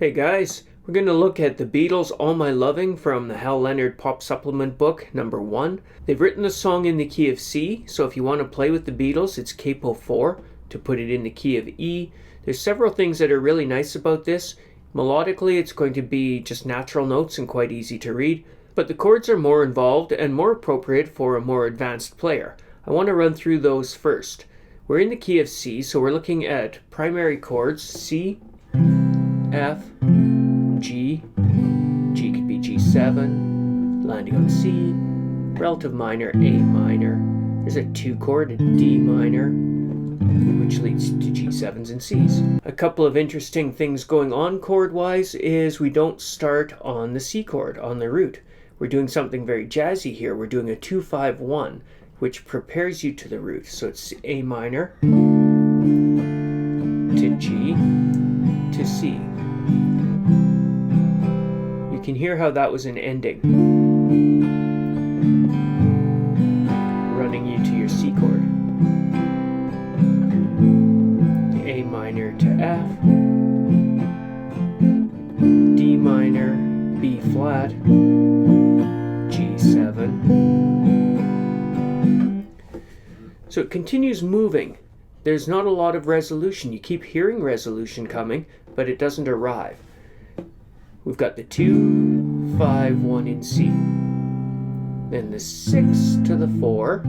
Hey guys, we're going to look at the Beatles' All My Loving from the Hal Leonard Pop Supplement book, number 1. They've written the song in the key of C, so if you want to play with the Beatles, it's capo 4 to put it in the key of E. There's several things that are really nice about this. Melodically, it's going to be just natural notes and quite easy to read, but the chords are more involved and more appropriate for a more advanced player. I want to run through those first. We're in the key of C, so we're looking at primary chords, C, F, G, G could be G7, landing on C, relative minor, A minor. There's a 2 chord, a D minor, which leads to G7s and Cs. A couple of interesting things going on chord-wise is we don't start on the C chord, on the root. We're doing something very jazzy here. We're doing a 2-5-1, which prepares you to the root. So it's A minor to G to C. You can hear how that was an ending, running you to your C chord. A minor to F, D minor, B flat, G7. So it continues moving. There's not a lot of resolution. You keep hearing resolution coming, but it doesn't arrive. We've got the 2, 5, 1 in C. Then the 6 to the 4.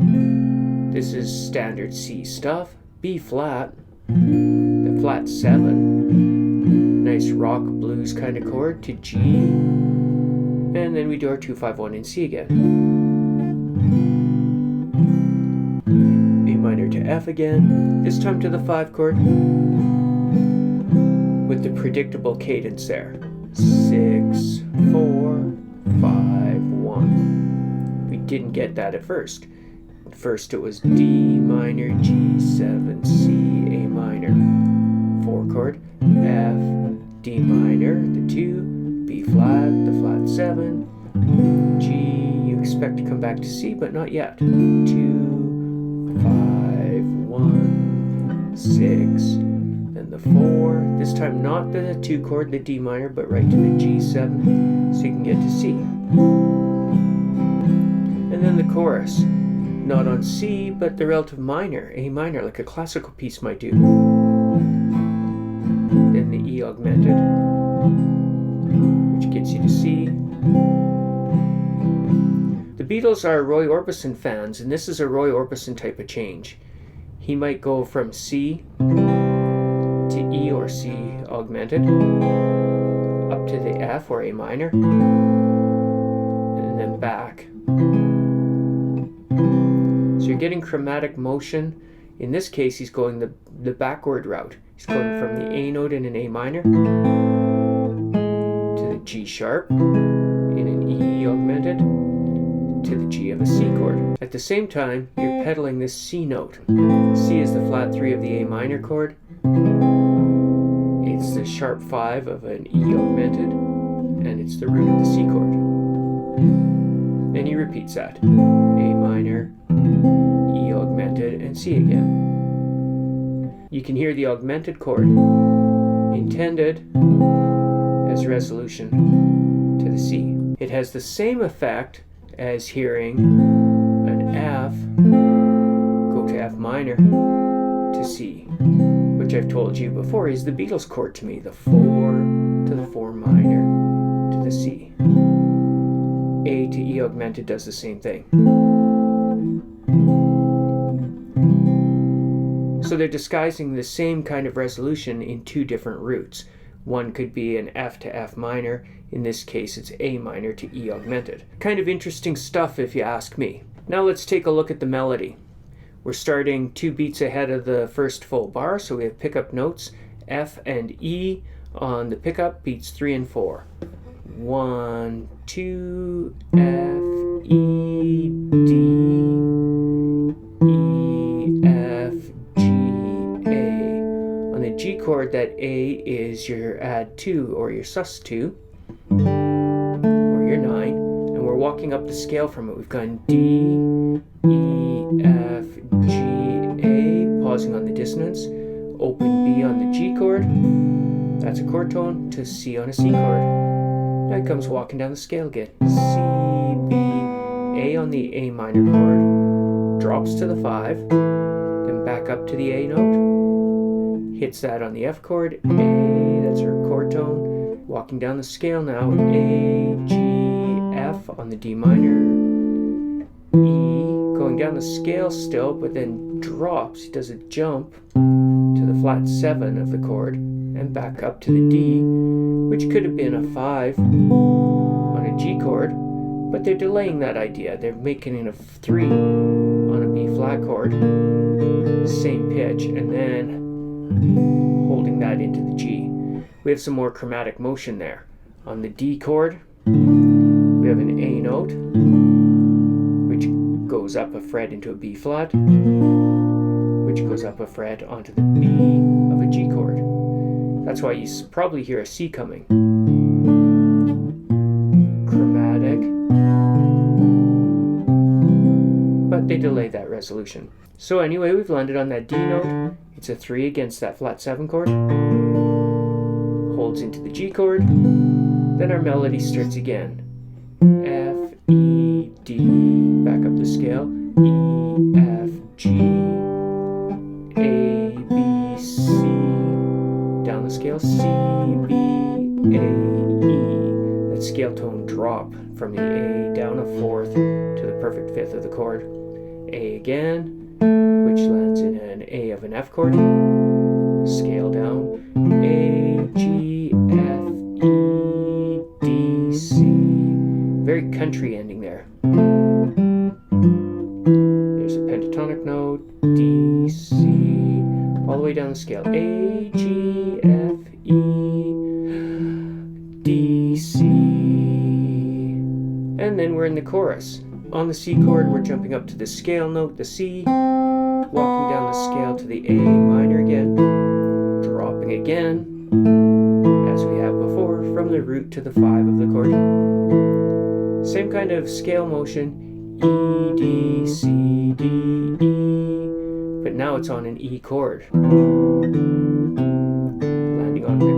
This is standard C stuff. B flat. The flat 7. Nice rock blues kind of chord to G. And then we do our 2, 5, 1 in C again. A minor to F again. This time to the 5 chord. With the predictable cadence there. 6, 4, 5, 1. We didn't get that at first. At first it was D minor, G7, C, A minor. 4 chord, F, D minor, the 2, B flat, the flat 7, G, you expect to come back to C, but not yet. 2, 5, 1, 6, then the 4, this time not the 2 chord, the D minor, but right to the G7, so you can get to C. And then the chorus, not on C, but the relative minor, A minor, like a classical piece might do. Then the E augmented, which gets you to C. The Beatles are Roy Orbison fans, and this is a Roy Orbison type of change. He might go from C to E or C augmented, up to the F or A minor, and then back. So you're getting chromatic motion. In this case, he's going the backward route. He's going from the A note in an A minor to the G sharp in an E augmented to the G of a C chord. At the same time, you're pedaling this C note. C is the flat 3 of the A minor chord. It's the sharp 5 of an E augmented, and it's the root of the C chord. And he repeats that. A minor, E augmented, and C again. You can hear the augmented chord intended as resolution to the C. It has the same effect as hearing an F go to F minor to C, which I've told you before is the Beatles chord to me, the 4 to the 4 minor to the C. A to E augmented does the same thing. So they're disguising the same kind of resolution in 2 different roots. One could be an F to F minor. In this case, it's A minor to E augmented. Kind of interesting stuff if you ask me. Now let's take a look at the melody. We're starting 2 beats ahead of the first full bar, so we have pickup notes F and E on the pickup, beats 3 and 4. 1, 2, F, E, D, E, F, G, A. On the G chord, that A is your add 2 or your sus 2 or your 9, and we're walking up the scale from it. We've gone D, E, F, G, A, pausing on the dissonance, open B on the G chord, That's a chord tone to C on a C chord. Now he comes walking down the scale again. C, B, A on the A minor chord, drops to the 5, then back up to the A note, hits that on the F chord, A, that's her chord tone, walking down the scale now, A, G, F on the D minor, E, going down the scale still, but then drops, he does a jump to the flat 7 of the chord, and back up to the D, which could have been a 5 on a G chord, but they're delaying that idea. They're making it a 3 on a B flat chord, same pitch, and then holding that into the G. We have some more chromatic motion there. On the D chord, we have an A note, which goes up a fret into a B flat, which goes up a fret onto the B of a G chord. That's why you probably hear a C coming. Chromatic. But they delay that resolution. So anyway, we've landed on that D note. It's a 3 against that flat 7 chord. Holds into the G chord. Then our melody starts again. F, E, D. Back up the scale. E, F, G. A, B, C. Down the scale, C, B, A, E. That scale tone drop from the A down a 4th to the perfect 5th of the chord. A again, which lands in an A of an F chord. Scale down, A, G, F, E, D, C. Very country ending there. There's a pentatonic note, D, C. All the way down the scale, A, G, F, E, D, C. And then we're in the chorus. On the C chord, we're jumping up to the scale note, the C, walking down the scale to the A minor again, dropping again, as we have before, from the root to the 5 of the chord. Same kind of scale motion, E, D, C, D, E, but now it's on an E chord. Landing on the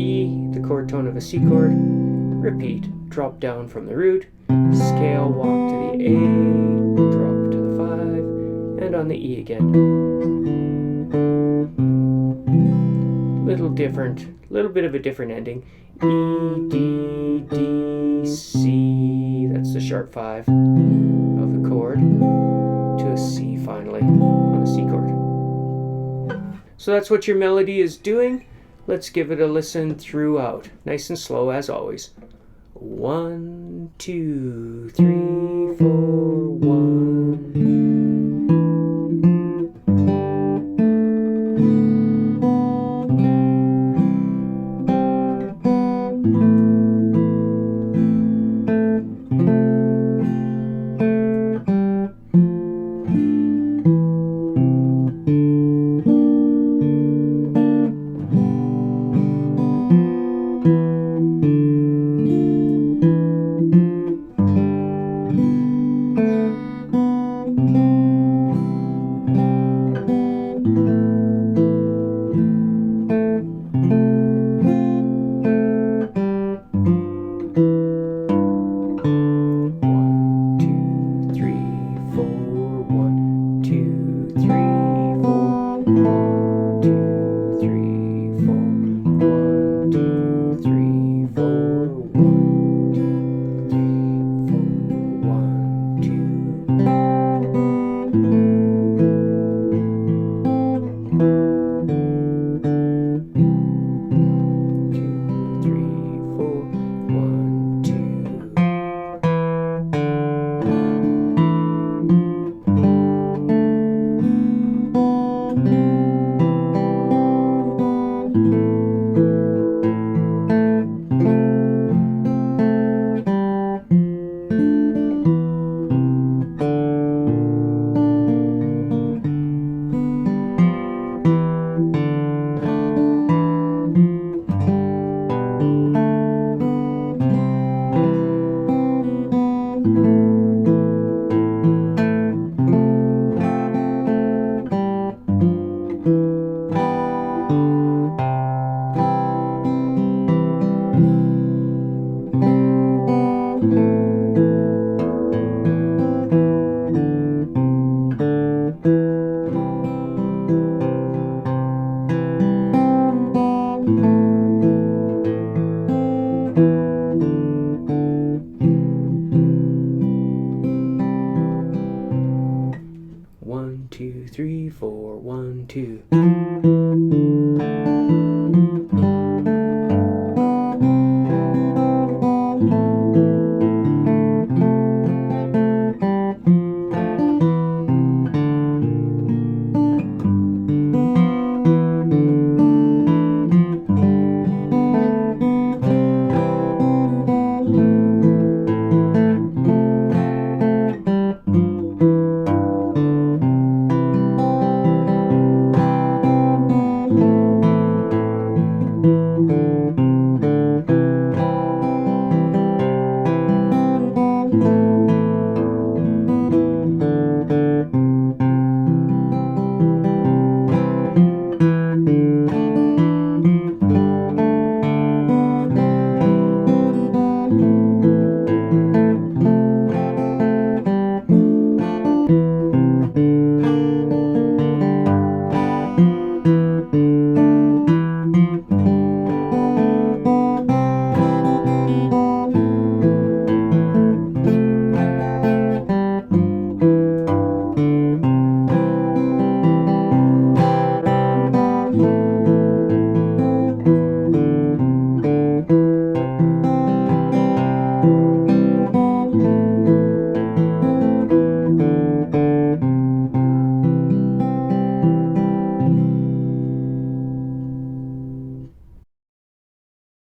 E, the chord tone of a C chord, repeat, drop down from the root, scale, walk to the A, drop to the 5, and on the E again. Little different, little bit of a different ending. E, D, D, C, that's the sharp 5 of the chord, to a C finally on a C chord. So that's what your melody is doing. Let's give it a listen throughout, nice and slow as always. 1, 2, 3, 4, 1.